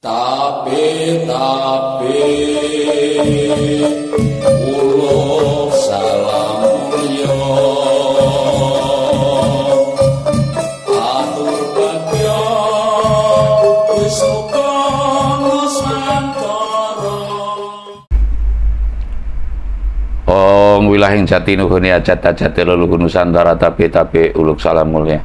Tapi ulo salam mulya atur bagya wisuka nusantara. Om wilahing jati nuhuni ajat-ajati leluhur Nusantara tapi uluk salam mulia.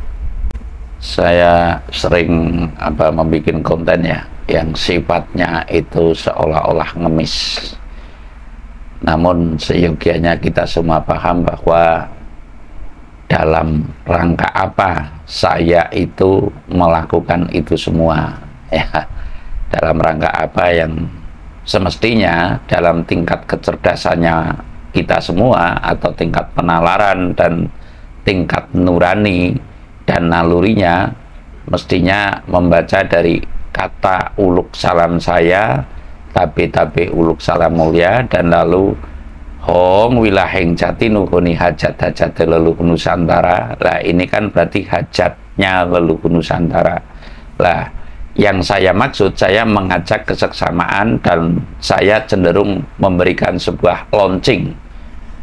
Saya sering membuat konten ya yang sifatnya itu seolah-olah ngemis. Namun seyogianya kita semua paham bahwa dalam rangka apa saya itu melakukan itu semua ya. Dalam rangka apa yang semestinya dalam tingkat kecerdasannya kita semua atau tingkat penalaran dan tingkat nurani dan nalurinya mestinya membaca dari kata uluk salam saya tapi uluk salam mulia dan lalu hong wilahing jati nuhuni hajat-hajat leluhur Nusantara. Lah ini kan berarti hajatnya leluhur Nusantara. Lah yang saya maksud, saya mengajak keseksamaan dan saya cenderung memberikan sebuah launching.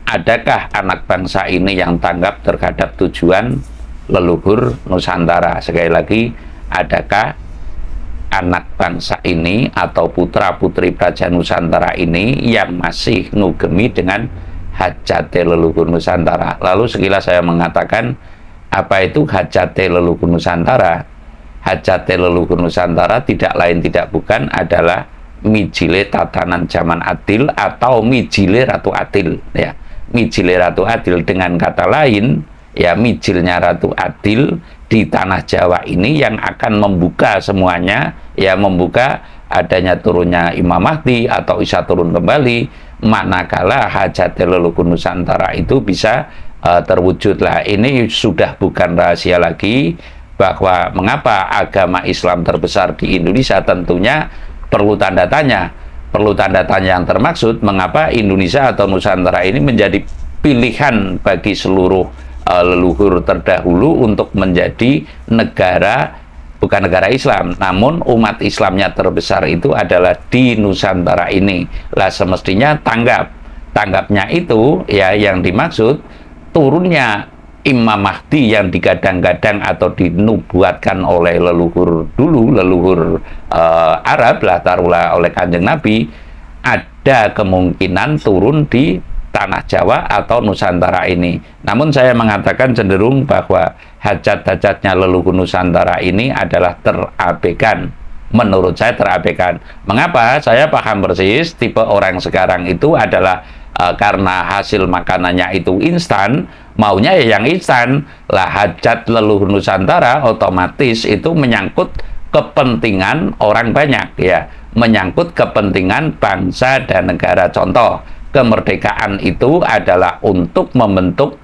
Adakah anak bangsa ini yang tanggap terhadap tujuan leluhur Nusantara? Sekali lagi, adakah anak bangsa ini atau putra-putri Praja Nusantara ini yang masih ngugemi dengan hajate leluhur Nusantara? Lalu sekilas saya mengatakan, apa itu hajate leluhur Nusantara? Hajate leluhur Nusantara tidak lain tidak bukan adalah mijile tatanan zaman adil atau mijile Ratu Adil ya. Mijile Ratu Adil, dengan kata lain ya, mijilnya Ratu Adil di tanah Jawa ini yang akan membuka semuanya ya, membuka adanya turunnya Imam Mahdi atau Isa turun kembali manakala hajat leluhur Nusantara itu bisa terwujud. Lah ini sudah bukan rahasia lagi bahwa mengapa agama Islam terbesar di Indonesia tentunya perlu tanda tanya. Perlu tanda tanya yang termaksud mengapa Indonesia atau Nusantara ini menjadi pilihan bagi seluruh leluhur terdahulu untuk menjadi negara, bukan negara Islam, namun umat Islamnya terbesar itu adalah di Nusantara ini. Lah semestinya tanggapnya itu ya, yang dimaksud turunnya Imam Mahdi yang digadang-gadang atau dinubuatkan oleh leluhur dulu, leluhur Arab lah taruhlah oleh Kanjeng Nabi, ada kemungkinan turun di tanah Jawa atau Nusantara ini. Namun saya mengatakan cenderung bahwa hajat-hajatnya leluhur Nusantara ini adalah terabaikan. Menurut saya terabaikan. Mengapa? Saya paham persis tipe orang sekarang itu adalah karena hasil makanannya itu instan, maunya ya yang instan. Lah hajat leluhur Nusantara otomatis itu menyangkut kepentingan orang banyak ya, menyangkut kepentingan bangsa dan negara. Contoh, kemerdekaan itu adalah untuk membentuk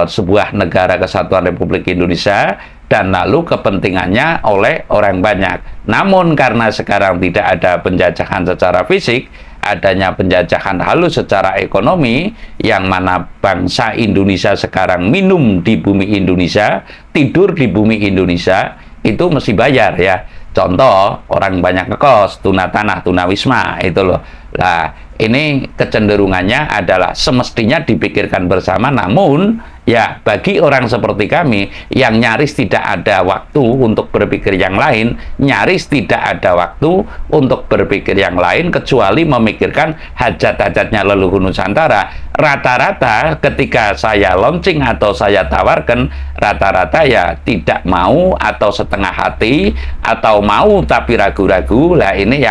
sebuah negara kesatuan Republik Indonesia dan lalu kepentingannya oleh orang banyak. Namun karena sekarang tidak ada penjajahan secara fisik, adanya penjajahan halus secara ekonomi, yang mana bangsa Indonesia sekarang minum di bumi Indonesia, tidur di bumi Indonesia, itu mesti bayar ya. Contoh, orang banyak ngekos, tuna tanah, tuna wisma, itu loh. Lah, ini kecenderungannya adalah semestinya dipikirkan bersama, namun ya bagi orang seperti kami yang nyaris tidak ada waktu untuk berpikir yang lain, nyaris tidak ada waktu untuk berpikir yang lain kecuali memikirkan hajat-hajatnya leluhur Nusantara. Rata-rata ketika saya launching atau saya tawarkan, rata-rata ya tidak mau atau setengah hati atau mau tapi ragu-ragu. Lah ini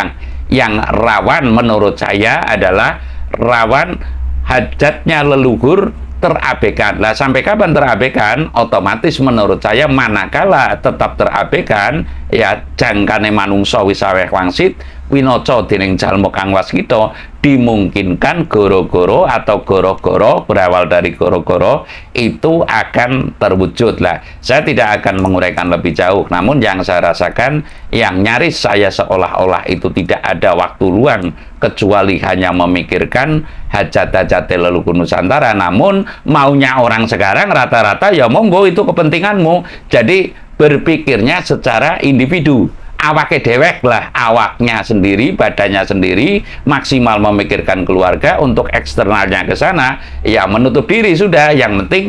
yang rawan menurut saya adalah rawan hajatnya leluhur terabaikan. Lah sampai kapan terabaikan? Otomatis menurut saya manakala tetap terabaikan ya jangkane manungsa wis aweh wangsit winoco dening jalma kang waskita, dimungkinkan goro-goro atau goro-goro berawal dari goro-goro itu akan terwujud. Lah saya tidak akan menguraikan lebih jauh, namun yang saya rasakan yang nyaris saya seolah-olah itu tidak ada waktu luang kecuali hanya memikirkan hajat-hajat leluhur Nusantara. Namun maunya orang sekarang rata-rata ya monggo itu kepentinganmu, jadi berpikirnya secara individu. awake dewek lah, awaknya sendiri, badannya sendiri, maksimal memikirkan keluarga. Untuk eksternalnya ke sana, ya menutup diri sudah. Yang penting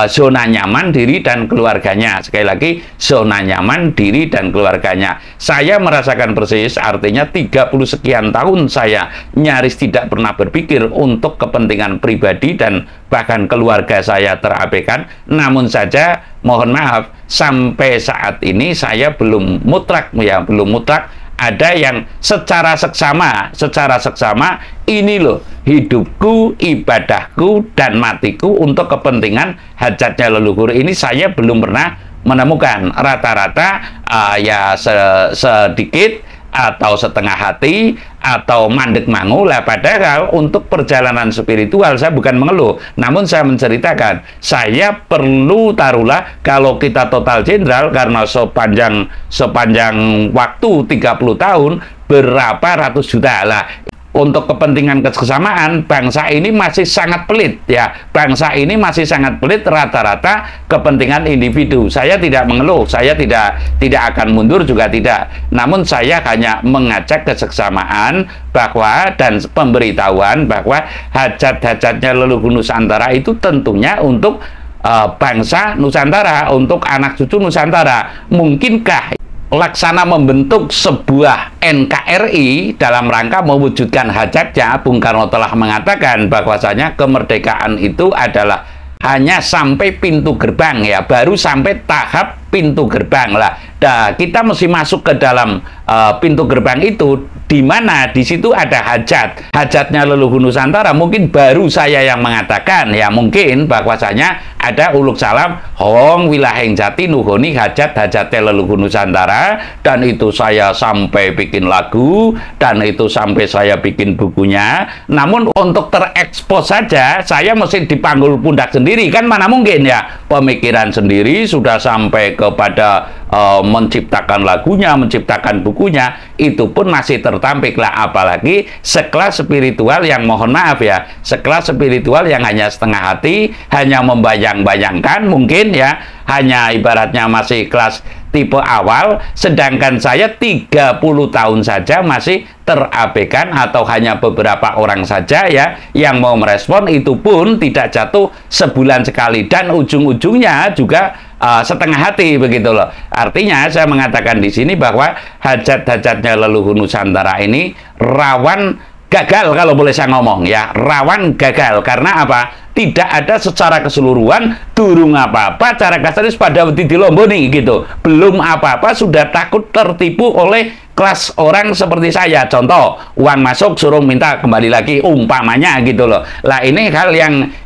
zona nyaman diri dan keluarganya. Sekali lagi, zona nyaman diri dan keluarganya. Saya merasakan persis, artinya 30 sekian tahun saya nyaris tidak pernah berpikir untuk kepentingan pribadi dan bahkan keluarga saya terabaikan. Namun saja, mohon maaf, sampai saat ini saya belum mutlak, ya belum mutlak ada yang secara seksama ini loh hidupku, ibadahku dan matiku untuk kepentingan hajatnya leluhur. Ini saya belum pernah menemukan. Rata-rata ya sedikit atau setengah hati atau mandek mangu lah. Padahal untuk perjalanan spiritual saya bukan mengeluh, namun saya menceritakan saya perlu, taruhlah kalau kita total jenderal, karena sepanjang waktu 30 tahun berapa ratus juta lah. Untuk kepentingan kesesamaan, bangsa ini masih sangat pelit, ya. Bangsa ini masih sangat pelit, rata-rata kepentingan individu. Saya tidak mengeluh, saya tidak akan mundur juga tidak. Namun saya hanya mengajak kesesamaan bahwa dan pemberitahuan bahwa hajat-hajatnya leluhur Nusantara itu tentunya untuk bangsa Nusantara, untuk anak cucu Nusantara. Mungkinkah Laksana membentuk sebuah NKRI dalam rangka mewujudkan hajatnya? Bung Karno telah mengatakan bahwasanya kemerdekaan itu adalah hanya sampai pintu gerbang, ya, baru sampai tahap pintu gerbang lah. Nah, kita mesti masuk ke dalam pintu gerbang itu, di mana di situ ada hajatnya leluhur Nusantara. Mungkin baru saya yang mengatakan, ya mungkin bahwasanya ada uluk salam hong wilaheng jati nuhoni hajatnya leluhur Nusantara, dan itu saya sampai bikin lagu, dan itu sampai saya bikin bukunya. Namun untuk terekspos saja saya mesti dipanggul pundak sendiri, kan mana mungkin, ya. Pemikiran sendiri sudah sampai kepada menciptakan lagunya, menciptakan bukunya, itu pun masih tertampik lah. Apalagi sekelas spiritual yang, mohon maaf ya, sekelas spiritual yang hanya setengah hati, hanya membayang-bayangkan mungkin, ya, hanya ibaratnya masih kelas tipe awal, sedangkan saya 30 tahun saja masih terabaikan, atau hanya beberapa orang saja, ya, yang mau merespon, itu pun tidak jatuh sebulan sekali, dan ujung-ujungnya juga setengah hati, begitu loh. Artinya saya mengatakan di sini bahwa hajat-hajatnya leluhur Nusantara ini rawan gagal, kalau boleh saya ngomong, ya, rawan gagal. Karena apa? Tidak ada secara keseluruhan, durung apa-apa, cara kasarnya pada wedi dilomboni gitu. Belum apa-apa sudah takut tertipu oleh kelas orang seperti saya. Contoh, uang masuk suruh minta kembali lagi, umpamanya gitu loh. Lah, ini hal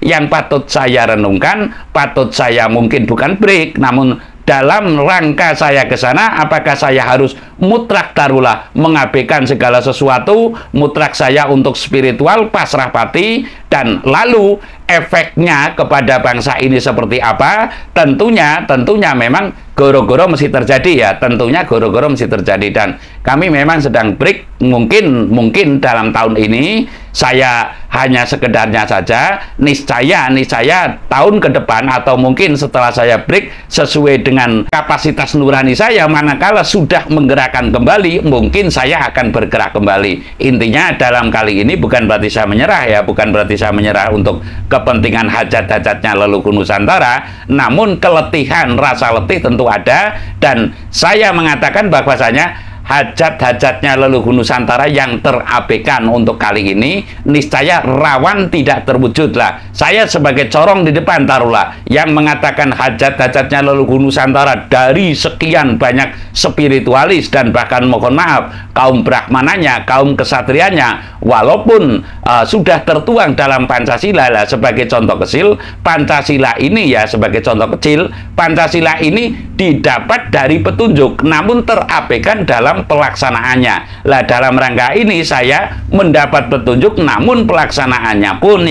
yang patut saya renungkan, patut saya mungkin bukan break, namun dalam rangka saya ke sana, apakah saya harus mutlak, taruhlah, mengabaikan segala sesuatu, mutlak saya untuk spiritual, pasrah pati, dan lalu efeknya kepada bangsa ini seperti apa? Tentunya memang goro-goro mesti terjadi, ya. Tentunya goro-goro mesti terjadi, dan kami memang sedang break. Mungkin dalam tahun ini saya hanya sekedarnya saja, niscaya tahun ke depan atau mungkin setelah saya break, sesuai dengan kapasitas nurani saya, manakala sudah menggerakkan kembali, mungkin saya akan bergerak kembali. Intinya dalam kali ini bukan berarti saya menyerah, ya, bukan berarti saya menyerah untuk kepentingan hajat-hajatnya leluhur Nusantara, namun keletihan, rasa letih tentu ada, dan saya mengatakan bahwasanya hajat-hajatnya leluhur Nusantara yang terabaikan untuk kali ini niscaya rawan tidak terwujud lah. Saya sebagai corong di depan, taruhlah, yang mengatakan hajat-hajatnya leluhur Nusantara dari sekian banyak spiritualis dan bahkan, mohon maaf, kaum brahmananya, kaum kesatrianya, walaupun sudah tertuang dalam Pancasila lah. Sebagai contoh kecil, Pancasila ini, ya, sebagai contoh kecil, Pancasila ini didapat dari petunjuk, namun terabaikan dalam pelaksanaannya. Lah, dalam rangka ini saya mendapat petunjuk, namun pelaksanaannya pun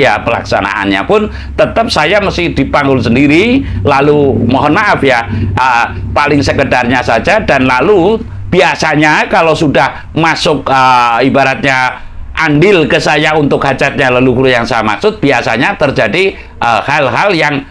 tetap saya mesti dipanggul sendiri. Lalu mohon maaf, ya, paling sekedarnya saja, dan lalu biasanya kalau sudah masuk ibaratnya andil ke saya untuk hajatnya leluhur yang saya maksud, biasanya terjadi hal-hal yang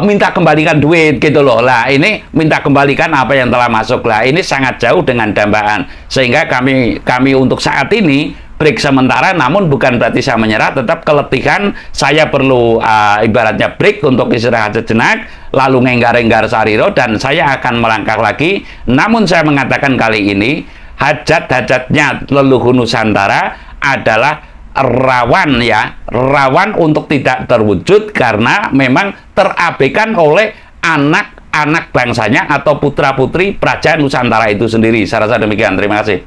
minta kembalikan duit gitu loh. Lah ini minta kembalikan apa yang telah masuk. Lah ini sangat jauh dengan dambaan. Sehingga kami untuk saat ini break sementara, namun bukan berarti saya menyerah, tetap keletihan. Saya perlu ibaratnya break untuk istirahat sejenak, lalu ngenggar-enggar sariro, dan saya akan melangkah lagi. Namun saya mengatakan kali ini hajat-hajatnya leluhur Nusantara adalah rawan untuk tidak terwujud karena memang terabaikan oleh anak-anak bangsanya atau putra-putri Praja Nusantara itu sendiri. Saya rasa demikian. Terima kasih.